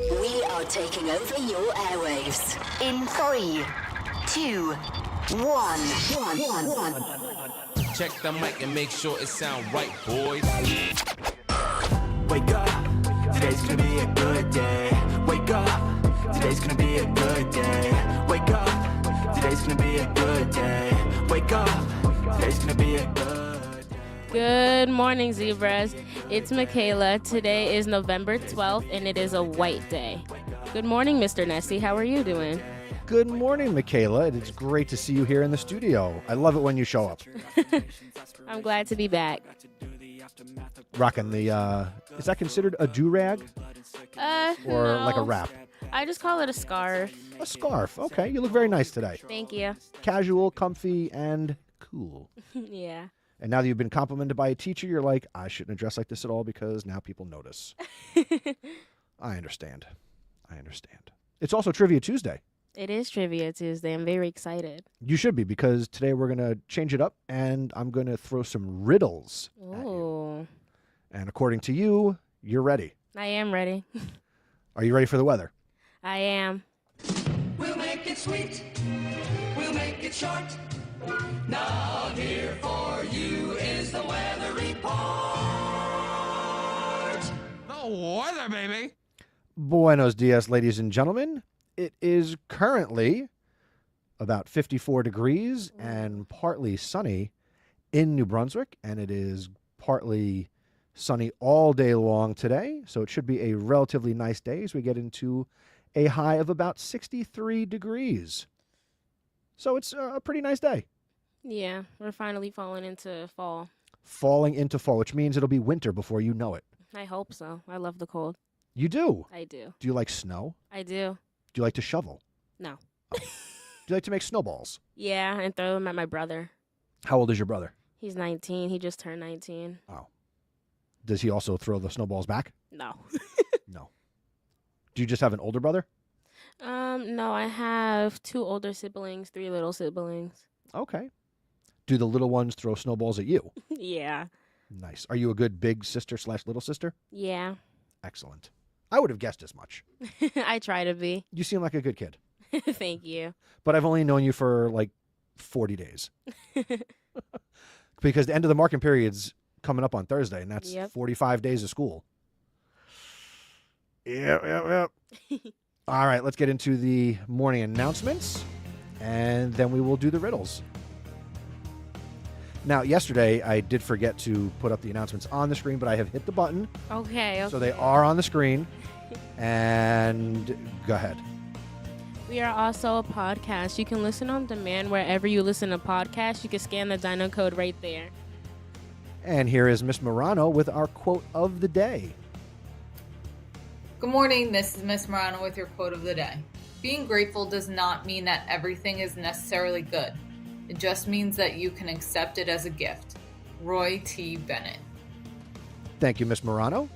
We are taking over your airwaves. In 3, 2, 1. Check the mic and make sure it sound right, boys. Wake up, today's gonna be a good day. Wake up, today's gonna be a good day. Wake up, today's gonna be a good day. Wake up, today's gonna be a good day. Good morning, zebras. It's Michaela. Today is November 12th, and it is a white day. Good morning, Mr. Nessie. How are you doing? Good morning, Michaela. It's great to see you here in the studio. I love it when you show up. I'm glad to be back. Rocking the, is that considered a do-rag? Or No. like a wrap? I just call it a scarf. A scarf. Okay, you look very nice today. Thank you. Casual, comfy, and cool. Yeah. And now that you've been complimented by a teacher, you're like, I shouldn't have dressed like this at all because now people notice. I understand. It's also Trivia Tuesday. It is Trivia Tuesday. I'm very excited. You should be, because today we're going to change it up, and I'm going to throw some riddles at you. Ooh. And according to you, you're ready. I am ready. Are you ready for the weather? I am. We'll make it sweet. We'll make it short. Now here for you is the weather report. The weather, baby. Buenos dias, ladies and gentlemen. It is currently about 54 degrees and partly sunny in New Brunswick, and it is partly sunny all day long today, so it should be a relatively nice day as we get into a high of about 63 degrees. So it's a pretty nice day. Yeah, we're finally falling into fall. Falling into fall, which means it'll be winter before you know it. I hope so. I love the cold. You do? I do. Do you like snow? I do. Do you like to shovel? No. Do you like to make snowballs? Yeah, and throw them at my brother. How old is your brother? He's 19. He just turned 19. Oh. Does he also throw the snowballs back? No. No. Do you just have an older brother? No, I have 2 older siblings, 3 little siblings. Okay. Do the little ones throw snowballs at you? Yeah. Nice. Are you a good big sister / little sister? Yeah. Excellent. I would have guessed as much. I try to be. You seem like a good kid. Thank you. But I've only known you for like 40 days. Because the end of the marking period's coming up on Thursday, and that's 45 days of school. Yep. All right, let's get into the morning announcements, and then we will do the riddles. Now, yesterday, I did forget to put up the announcements on the screen, but I have hit the button. Okay. So they are on the screen. And go ahead. We are also a podcast. You can listen on demand wherever you listen to podcasts. You can scan the Dino code right there. And here is Miss Morano with our quote of the day. Good morning, this is Miss Morano with your quote of the day. Being grateful does not mean that everything is necessarily good. It just means that you can accept it as a gift. Roy T. Bennett. Thank you, Miss Morano.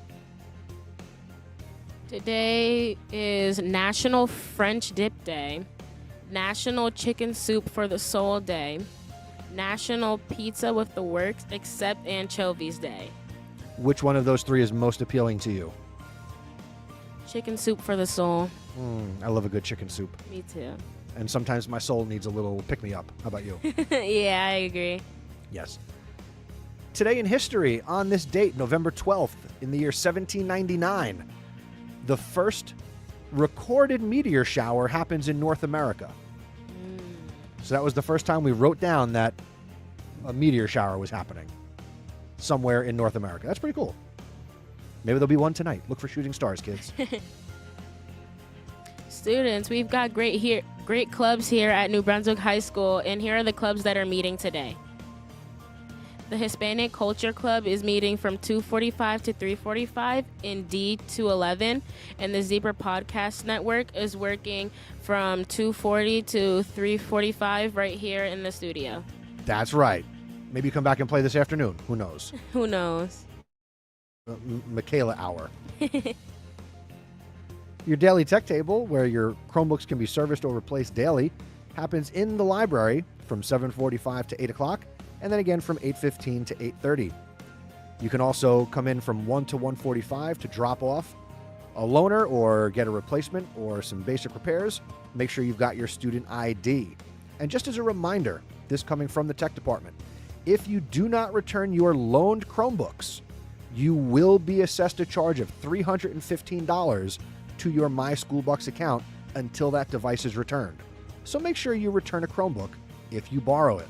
Today is National French Dip Day, National Chicken Soup for the Soul Day, National Pizza with the Works Except Anchovies Day. Which one of those 3 is most appealing to you? Chicken soup for the soul. I love a good chicken soup. Me too. And sometimes my soul needs a little pick-me-up. How about you? Yeah, I agree. Yes. Today in history, on this date, November 12th, in the year 1799, the first recorded meteor shower happens in North America. So that was the first time we wrote down that a meteor shower was happening somewhere in North America. That's pretty cool. Maybe there'll be one tonight. Look for shooting stars, kids. Students, we've got great clubs here at New Brunswick High School, and here are the clubs that are meeting today. The Hispanic Culture Club is meeting from 2:45 to 3:45 in D211, and the Zebra Podcast Network is working from 2:40 to 3:45 right here in the studio. That's right. Maybe you come back and play this afternoon. Who knows? Who knows? Michaela Hour. Your daily tech table, where your Chromebooks can be serviced or replaced daily, happens in the library from 7:45 to 8 o'clock, and then again from 8:15 to 8:30. You can also come in from 1 to 1:45 to drop off a loaner or get a replacement or some basic repairs, make sure you've got your student ID. And just as a reminder, this coming from the tech department, if you do not return your loaned Chromebooks, you will be assessed a charge of $315 to your My School Bucks account until that device is returned. So make sure you return a Chromebook if you borrow it.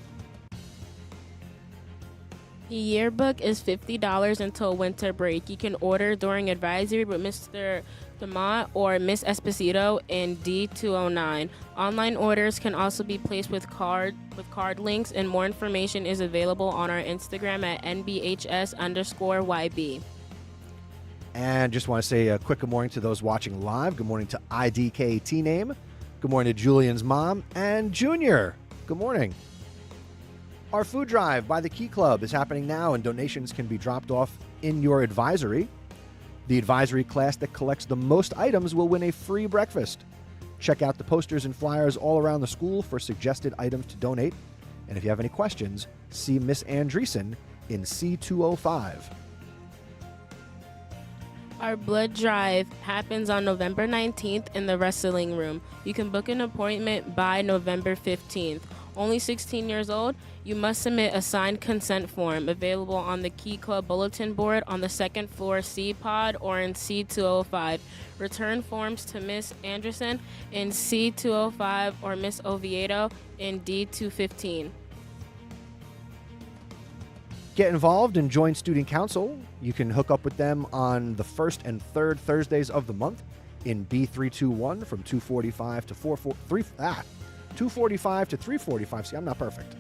The yearbook is $50 until winter break. You can order during advisory with Mr. DeMont or Miss Esposito in D209. Online orders can also be placed with card links, and more information is available on our Instagram at NBHS_YB. And just want to say a quick good morning to those watching live. Good morning to IDK Name. Good morning to Julian's mom and Junior. Good morning. Our food drive by the Key Club is happening now, and donations can be dropped off in your advisory. The advisory class that collects the most items will win a free breakfast. Check out the posters and flyers all around the school for suggested items to donate. And if you have any questions, see Miss Andreessen in C205. Our blood drive happens on November 19th in the wrestling room. You can book an appointment by November 15th. Only 16 years old, you must submit a signed consent form available on the Key Club bulletin board on the second floor C pod or in C205. Return forms to Miss Anderson in C205 or Miss Oviedo in D215. Get involved and join Student Council. You can hook up with them on the first and third Thursdays of the month in B321 from 2:45 to 2:45 to 3:45. See, I'm not perfect.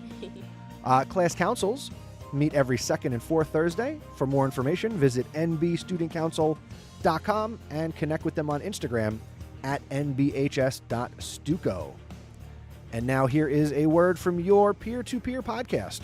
Class councils meet every second and fourth Thursday. For more information, visit nbstudentcouncil.com and connect with them on Instagram at nbhs.stuco. And now here is a word from your peer-to-peer podcast.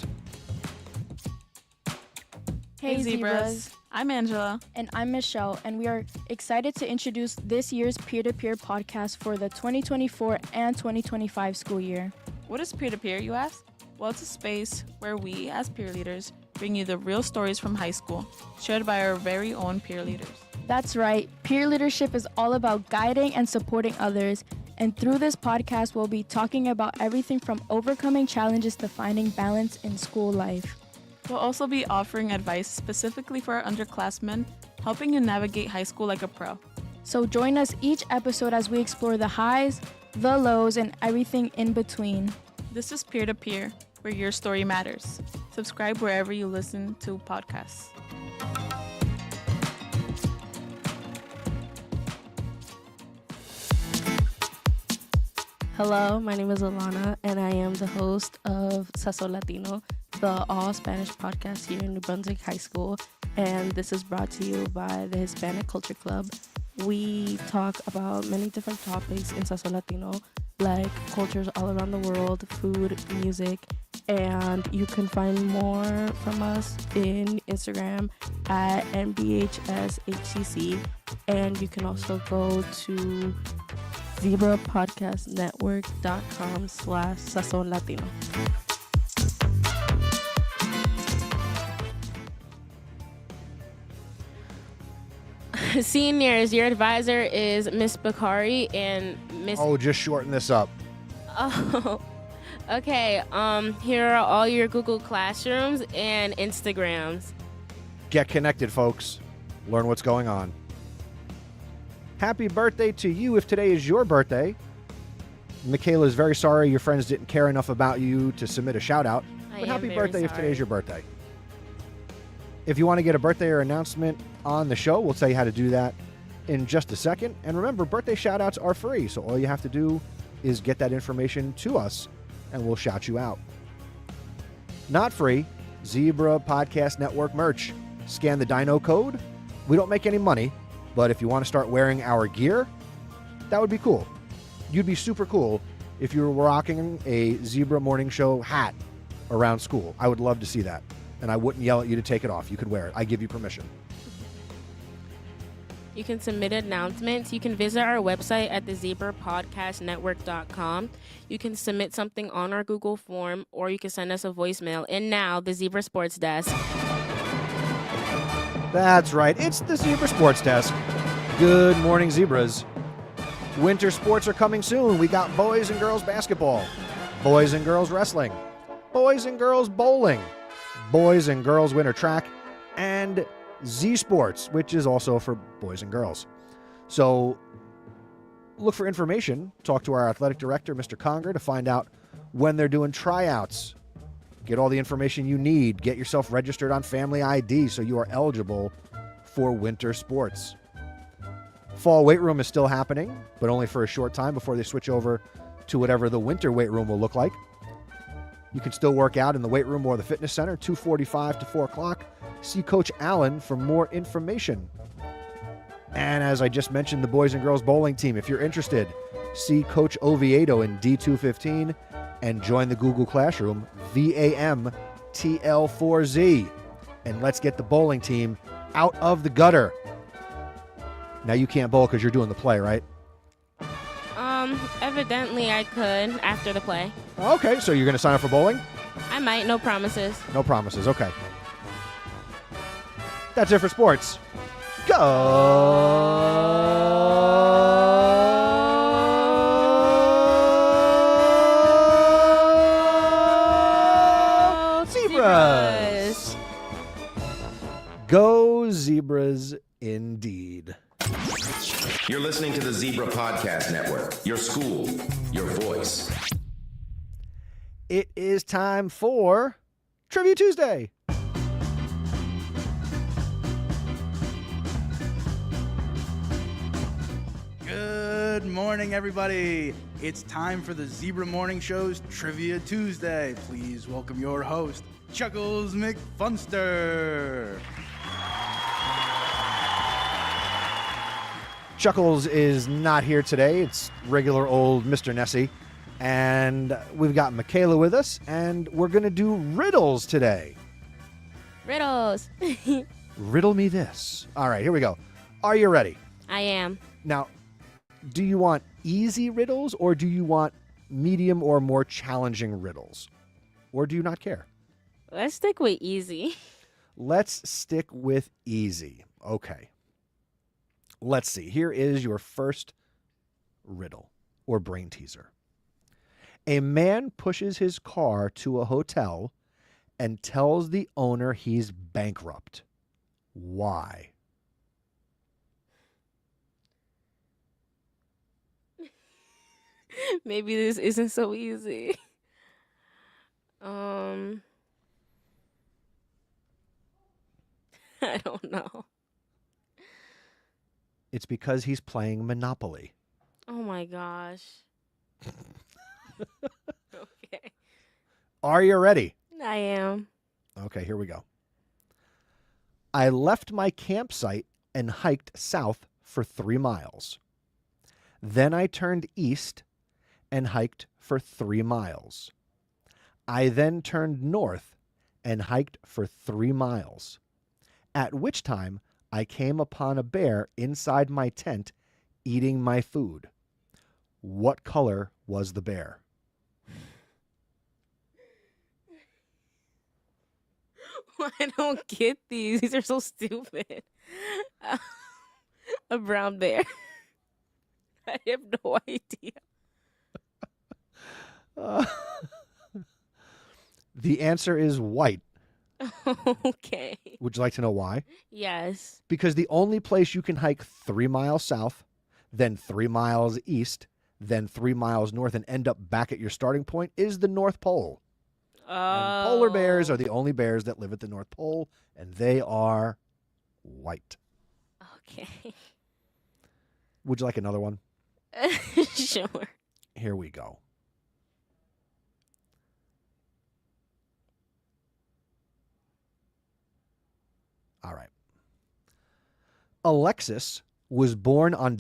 Hey Zebras, I'm Angela. And I'm Michelle, and we are excited to introduce this year's peer-to-peer podcast for the 2024 and 2025 school year. What is peer-to-peer, you ask? Well, it's a space where we, as peer leaders, bring you the real stories from high school, shared by our very own peer leaders. That's right. Peer leadership is all about guiding and supporting others. And through this podcast, we'll be talking about everything from overcoming challenges to finding balance in school life. We'll also be offering advice specifically for our underclassmen, helping you navigate high school like a pro. So join us each episode as we explore the highs, the lows, and everything in between. This is Peer-to-Peer, where your story matters. Subscribe wherever you listen to podcasts. Hello, my name is Alana, and I am the host of Sazon Latino, the all-Spanish podcast here in New Brunswick High School, and this is brought to you by the Hispanic Culture Club. We talk about many different topics in Sazon Latino, like cultures all around the world, food, music, and you can find more from us in Instagram at NBHSHCC, and you can also go to zebrapodcastnetwork.com/Sazon Latino. Seniors, your advisor is Miss Bakari and Miss... Oh, just shorten this up. Oh, okay. Here are all your Google Classrooms and Instagrams. Get connected, folks. Learn what's going on. Happy birthday to you if today is your birthday. Michaela is very sorry your friends didn't care enough about you to submit a shout out. But happy birthday if today's your birthday. If you want to get a birthday or announcement on the show, we'll tell you how to do that in just a second. And remember, birthday shout outs are free. So all you have to do is get that information to us and we'll shout you out. Not free, Zebra Podcast Network merch. Scan the Dino code. We don't make any money, but if you want to start wearing our gear, that would be cool. You'd be super cool if you were rocking a Zebra Morning Show hat around school. I would love to see that. And I wouldn't yell at you to take it off. You could wear it. I give you permission. You can submit announcements. You can visit our website at thezebrapodcastnetwork.com. You can submit something on our Google form, or you can send us a voicemail. And now, the Zebra Sports Desk. That's right. It's the Zebra Sports Desk. Good morning, Zebras. Winter sports are coming soon. We got boys and girls basketball, boys and girls wrestling, boys and girls bowling, boys and girls winter track, and Z Sports, which is also for boys and girls. So look for information. Talk to our athletic director, Mr. Conger, to find out when they're doing tryouts. Get all the information you need. Get yourself registered on Family ID so you are eligible for winter sports. Fall weight room is still happening, but only for a short time before they switch over to whatever the winter weight room will look like. You can still work out in the weight room or the fitness center, 2:45 to 4 o'clock. See Coach Allen for more information. And as I just mentioned, the boys and girls bowling team, if you're interested, see Coach Oviedo in D215 and join the Google Classroom, VAMTL4Z. And let's get the bowling team out of the gutter. Now you can't bowl because you're doing the play, right? Evidently I could after the play. Okay, so you're going to sign up for bowling? I might, no promises. No promises, okay. That's it for sports. Go Zebras! Go Zebras indeed. You're listening to the Zebra Podcast Network. Your school, your voice. It is time for Trivia Tuesday. Good morning, everybody. It's time for the Zebra Morning Show's Trivia Tuesday. Please welcome your host, Chuckles McFunster. Chuckles is not here today. It's regular old Mr. Nessie. And we've got Michaela with us, and we're going to do riddles today. Riddles. Riddle me this. All right, here we go. Are you ready? I am. Now, do you want easy riddles, or do you want medium or more challenging riddles? Or do you not care? Let's stick with easy. Let's stick with easy. Okay. Let's see. Here is your first riddle or brain teaser. A man pushes his car to a hotel and tells the owner he's bankrupt. Why? Maybe this isn't so easy. I don't know. It's because he's playing Monopoly. Oh my gosh. Okay. Are you ready? I am. Okay, here we go. I left my campsite and hiked south for 3 miles. Then I turned east and hiked for 3 miles. I then turned north and hiked for 3 miles. At which time I came upon a bear inside my tent eating my food. What color was the bear? I don't get these. These are so stupid. A brown bear. I have no idea. The answer is white. Okay. Would you like to know why? Yes. Because the only place you can hike 3 miles south, then 3 miles east, then 3 miles north, and end up back at your starting point is the North Pole. And polar bears are the only bears that live at the North Pole, and they are white. Okay. Would you like another one? Sure. Here we go. All right. Alexis was born on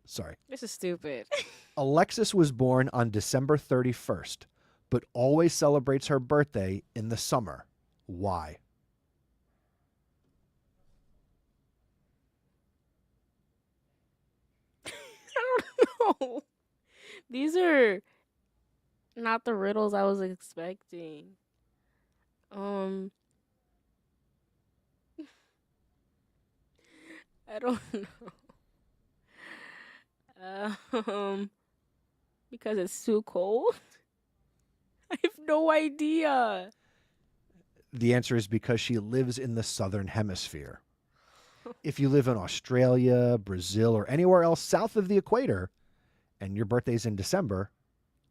sorry. This is stupid. Alexis was born on December 31st, but always celebrates her birthday in the summer. Why? I don't know. These are not the riddles I was expecting. I don't know. Because it's too cold? I have no idea. The answer is because she lives in the southern hemisphere. If you live in Australia, Brazil, or anywhere else south of the equator, and your birthday's in December,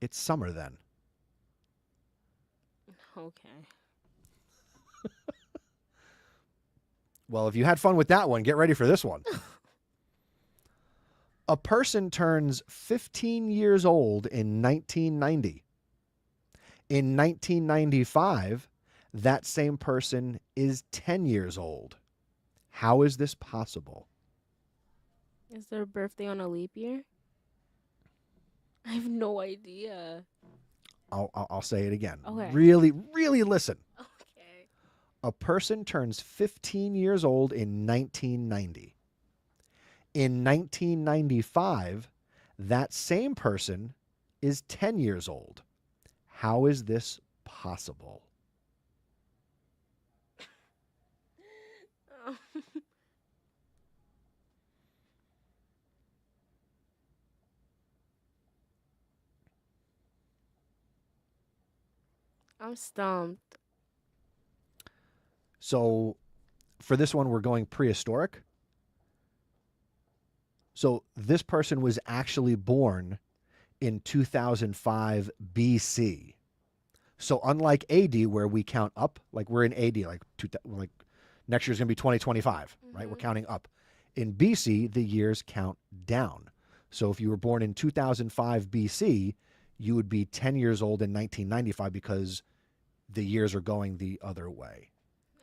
it's summer then. Okay. Well, if you had fun with that one, get ready for this one. A person turns 15 years old in 1990. In 1995, that same person is 10 years old. How is this possible? Is their birthday on a leap year? I have no idea. I'll say it again. Okay. Really, really listen. Okay. A person turns 15 years old in 1990. In 1995, that same person is 10 years old. How is this possible? I'm stumped. So for this one, we're going prehistoric. So this person was actually born in 2005 BC. So unlike AD, where we count up, like we're in AD, like next year's going to be 2025, right? We're counting up. In BC, the years count down. So if you were born in 2005 BC, you would be 10 years old in 1995 because the years are going the other way.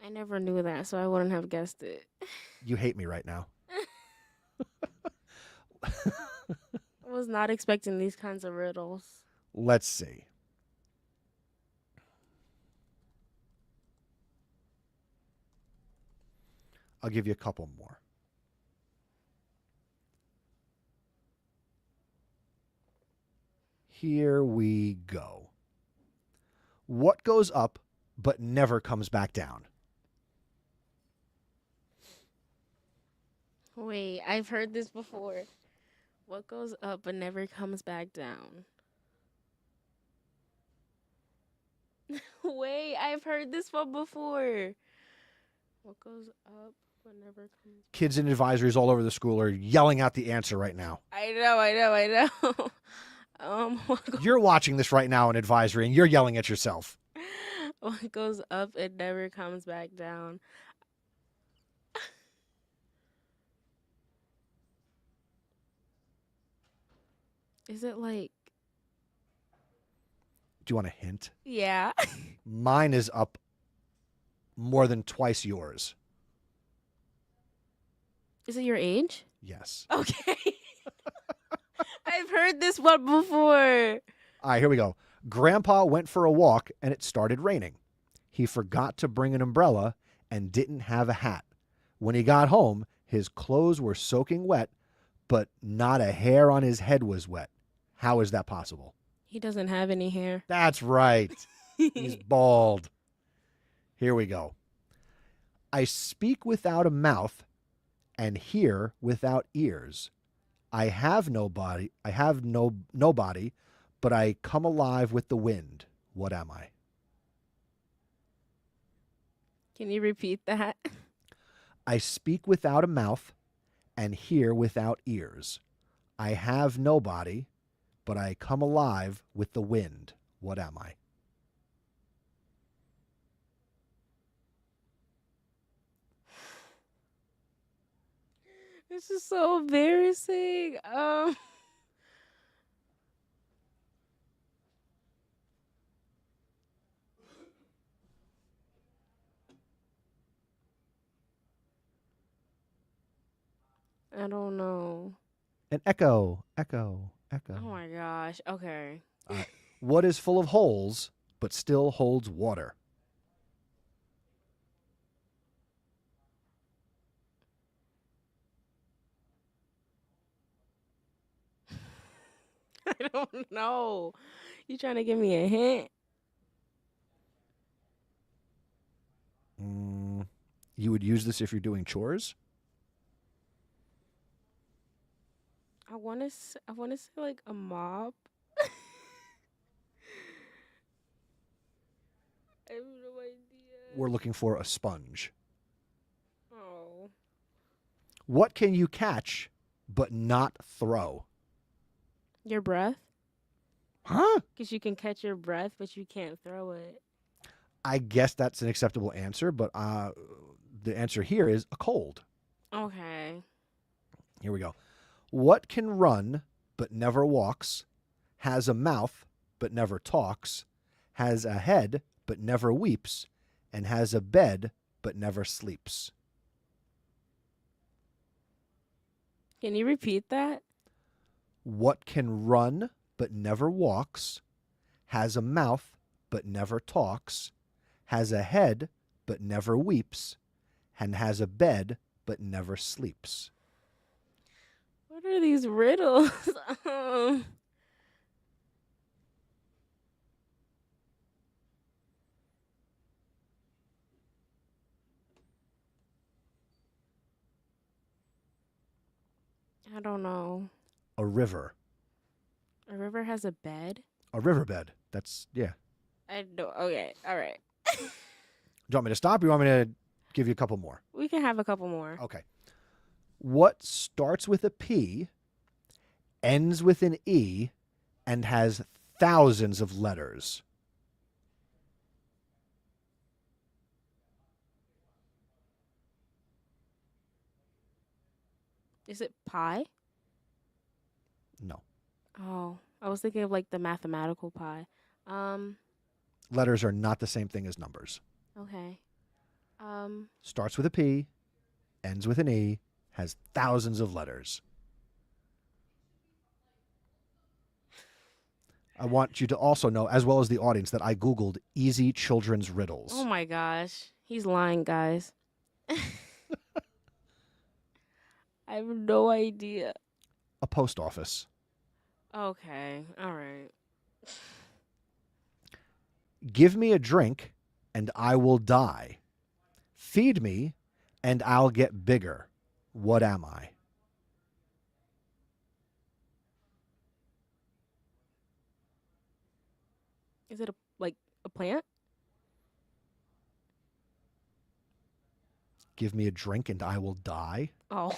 I never knew that, so I wouldn't have guessed it. You hate me right now. I was not expecting these kinds of riddles. Let's see. I'll give you a couple more. Here we go. What goes up but never comes back down? Wait, I've heard this before. What goes up but never comes back down? Wait, I've heard this one before. What goes up but never comes back? Kids and advisories all over the school are yelling out the answer right now. I know. You're watching this right now in advisory and you're yelling at yourself. What goes up and never comes back down? Is it like... Do you want a hint? Yeah. Mine is up more than twice yours. Is it your age? Yes. Okay. I've heard this one before. All right, here we go. Grandpa went for a walk and it started raining. He forgot to bring an umbrella and didn't have a hat. When he got home, his clothes were soaking wet, but not a hair on his head was wet. How is that possible? He doesn't have any hair. That's right. He's bald. Here we go. I speak without a mouth and hear without ears. I have nobody, but I come alive with the wind. What am I? Can you repeat that? I speak without a mouth and hear without ears. I have nobody, but I come alive with the wind. What am I? This is so embarrassing. I don't know. An echo, echo, echo. Oh my gosh. Okay. What is full of holes but still holds water? I don't know. You trying to give me a hint? You would use this if you're doing chores? I want to say like a mop. I have no idea. We're looking for a sponge. Oh. What can you catch but not throw? Your breath? Huh? Because you can catch your breath, but you can't throw it. I guess that's an acceptable answer, but the answer here is a cold. Okay. Here we go. What can run but never walks, has a mouth but never talks, has a head but never weeps, and has a bed but never sleeps? Can you repeat that? What can run but never walks, has a mouth but never talks, has a head but never weeps, and has a bed but never sleeps? What are these riddles? I don't know. A river. A river has a bed? A riverbed. That's, yeah. I don't. Okay. All right. Do you want me to stop or you want me to give you a couple more? We can have a couple more. Okay. What starts with a P, ends with an E, and has thousands of letters? Is it pi? No. Oh, I was thinking of like the mathematical pi. Letters are not the same thing as numbers. Okay. Starts with a P, ends with an E, has thousands of letters. I want you to also know, as well as the audience, that I Googled easy children's riddles. Oh my gosh. He's lying, guys. I have no idea. A post office. Okay. All right. Give me a drink and I will die. Feed me and I'll get bigger. What am I? Is it a plant? Give me a drink and I will die. Oh.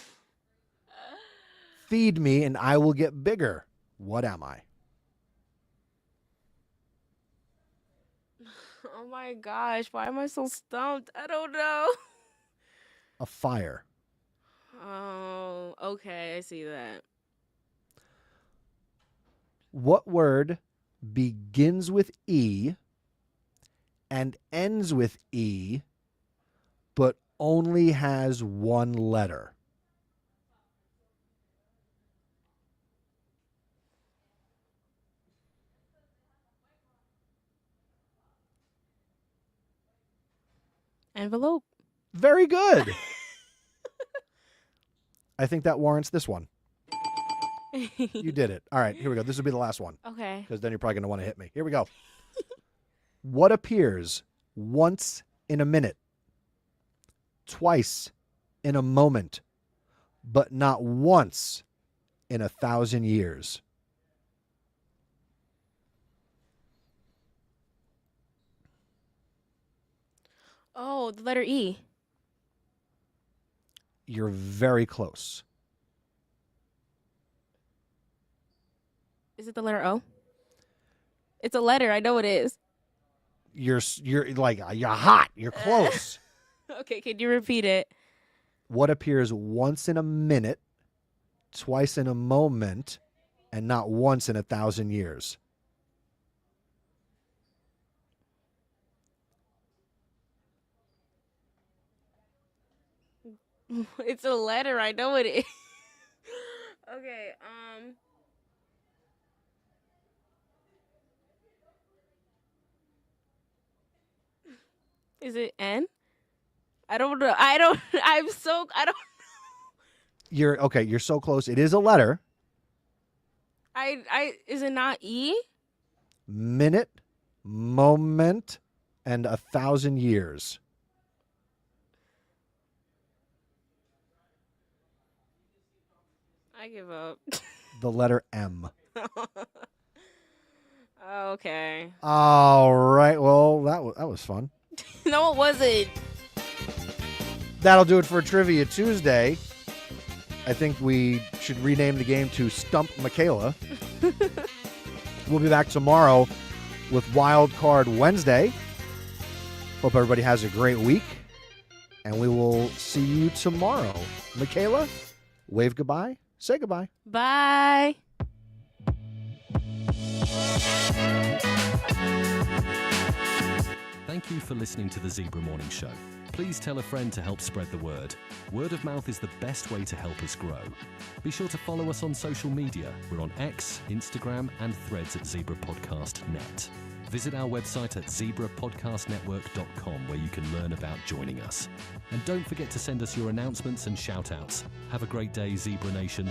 Feed me and I will get bigger. What am I? Oh my gosh. Why am I so stumped? I don't know. A fire. Oh, okay. I see that. What word begins with E and ends with E, but only has one letter? Envelope. Very good. I think that warrants this one. You did it. All right, here we go. This will be the last one. Okay. Because then you're probably going to want to hit me. Here we go. What appears once in a minute, twice in a moment, but not once in 1,000 years? Oh, the letter E. You're very close. Is it the letter O? It's a letter. I know it is. You're like, you're hot. You're close. Okay, can you repeat it? What appears once in a minute, twice in a moment, and not once in 1,000 years? It's a letter. I know it is. Okay, is it N? I don't know. I don't know. You're so close. It is a letter. Is it not E? Minute, moment, and 1,000 years. I give up. the letter M. Okay. All right. Well, that was fun. No, it wasn't. That'll do it for Trivia Tuesday. I think we should rename the game to Stump Michaela. We'll be back tomorrow with Wild Card Wednesday. Hope everybody has a great week. And we will see you tomorrow. Michaela, wave goodbye. Say goodbye. Bye. Thank you for listening to the Zebra Morning Show. Please tell a friend to help spread the word. Word of mouth is the best way to help us grow. Be sure to follow us on social media. We're on X, Instagram, and Threads at Zebra Podcast Net. Visit our website at zebrapodcastnetwork.com where you can learn about joining us. And don't forget to send us your announcements and shout-outs. Have a great day, Zebra Nation.